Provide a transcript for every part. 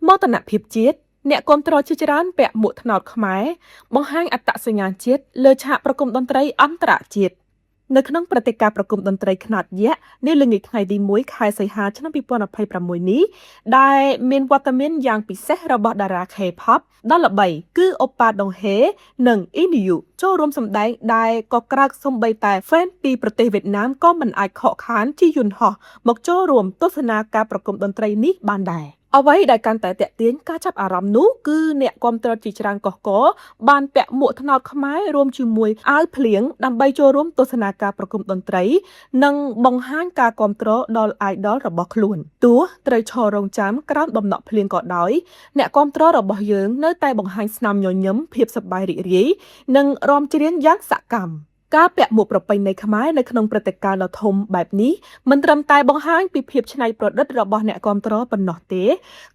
មោទនភាពជាតិអ្នកគាំទ្រជាច្រើនពាក់មួកត្នោតខ្មែរបង្ហាញអត្តសញ្ញាណជាតិលើឆាកប្រគំតន្ត្រីអន្តរជាតិនៅក្នុងព្រឹត្តិការណ៍ប្រគំតន្ត្រីខ្នាតយក្សនៅល្ងាចថ្ងៃទី1ខែសីហាឆ្នាំ2026នេះដែលមានវត្តមានយ៉ាងពិសេសរបស់តារា K-pop ដ៏ល្បីគឺអូប៉ាដុងហេនិងអ៊ីនយូចូលរួមសម្ដែងដែលក៏ក្រើកសំបីតែ fan ពីប្រទេសវៀតណាមក៏មិនអាចខកខានជិះយន្តហោះមកចូលរួមទស្សនាការប្រគំតន្ត្រីនេះបានដែរអ្វីដែលកាន់តែទាក់ទាញការចាប់អារម្មណ៍នោះគឺអ្នកគាំទ្រជាច្រើនកុះករបានពាក់មួកត្នោតខ្មែររួមជាមួយអាវភ្លៀងដើម្បីចូលរួមទស្សនាការប្រគំតន្ត្រីនិងបង្ហាញការគាំទ្រដល់ idol របស់ខ្លួនទោះត្រូវឈររងចាំក្រោមបំណក់ភ្លៀងក៏ដោយអ្នកគាំទ្ររបស់យើងនៅតែបង្ហាញស្នាមញញឹមភាពសប្បាយរីករាយនិងរាំច្រៀងយ៉ាងសកម្មការពាក់មួកប្រពៃណីខ្មែរនៅក្នុងព្រឹត្តិការណ៍ដ៏ធំបែបនេះមិនត្រឹមតែបង្ហាញពីភាពច្នៃប្រឌិតរបស់អ្នកគាំទ្រប៉ុណ្ណោះទេ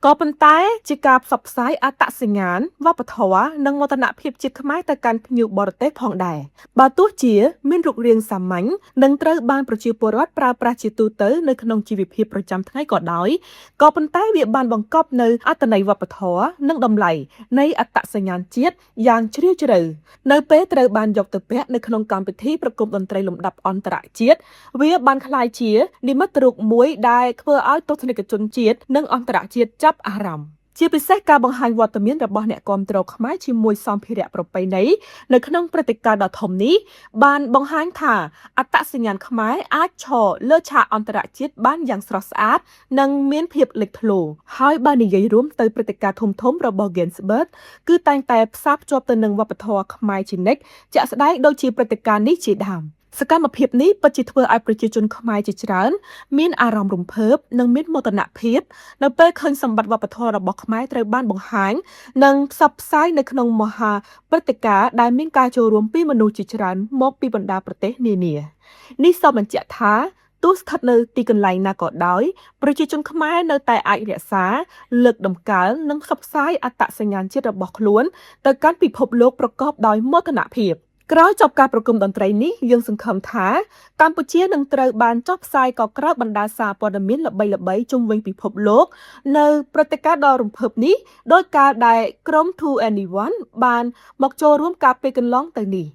ក៏ប៉ុន្តែជាការផ្សព្វផ្សាយអត្តសញ្ញាណវប្បធម៌និងមោទនភាពជាតិខ្មែរទៅកាន់ភ្ញៀវបរទេសផងដែរបើទោះជាមានរូបរាងសាមញ្ញនិងត្រូវបានប្រជាពលរដ្ឋប្រើប្រាស់ជាទូទៅនៅក្នុងជីវភាពប្រចាំថ្ងៃក៏ដោយក៏ប៉ុន្តែវាបានបង្កប់នូវអត្ថន័យវប្បធម៌និងតម្លៃនៃអត្តសញ្ញាណជាតិយ៉ាងជ្រាលជ្រៅនៅពេលត្រូវបានយកទៅពាក់នៅក្នុងកម្មវិធីប្រគំតន្ត្រីលំដាប់អន្តរជាតិវាបានក្លាយជានិមិត្តរូបមួយដែលធ្វើឲ្យទស្សនិកជនជាតិនិងអន្តរជាតិចាប់អារម្មណ៍ជាពិសេសការបង្ហាញវត្តមានរបស់អ្នកគាំទ្រខ្មែរជាមួយសម្ភារៈប្រពៃណីនៅក្នុងព្រឹត្តិការណ៍ដ៏ធំនេះបានបង្ហាញថាអត្តសញ្ញាណខ្មែរអាចឈរលើឆាកអន្តរជាតិបានយ៉ាងស្រស់ស្អាតនិងមានភាពលេចធ្លោហើយបើនិយាយរួមទៅព្រឹត្តិការណ៍ធំៗរបស់ Gainsbourg គឺតែងតែផ្សារភ្ជាប់ទៅនឹងវប្បធម៌ខ្មែរជានិច្ចជាក់ស្ដែងដូចជាព្រឹត្តិការណ៍នេះជាដើមសកម្មភាពនេះពិតជាធ្វើឲ្យប្រជាជនខ្មែរជាច្រើនមានអារម្មណ៍រំភើបនិងមានមោទនភាពនៅពេលឃើញសម្បត្តិវប្បធម៌របស់ខ្មែរត្រូវបានបង្ហាញនិងផ្សព្វផ្សាយនៅក្នុងមហាព្រឹត្តិការណ៍ដែលមានការចូលរួមពីមនុស្សជាច្រើនមកពីបណ្ដាប្រទេសនានានេះសូមបញ្ជាក់ថាទោះស្ថិតនៅទីកន្លែងណាក៏ដោយប្រជាជនខ្មែរនៅតែអាចរក្សាលើកតម្កើងនិងផ្សព្វផ្សាយអត្តសញ្ញាណជាតិរបស់ខ្លួនទៅកាន់ពិភពលោកប្រកបដោយមោទនភាពក្រោយចប់ការប្រគំតន្ត្រីនេះយើងសង្ឃឹមថាកម្ពុជានឹងត្រូវបានចុះផ្សាយក៏ក្រៅបណ្ដាសារព័ត៌មានល្បីៗជុំវិញពិភពលោកនៅព្រឹត្តិការណ៍ដ៏រំភើបនេះដោយការដែលក្រុម 2NE1 បានមកចូលរួមកាលពេលកន្លងទៅនេះ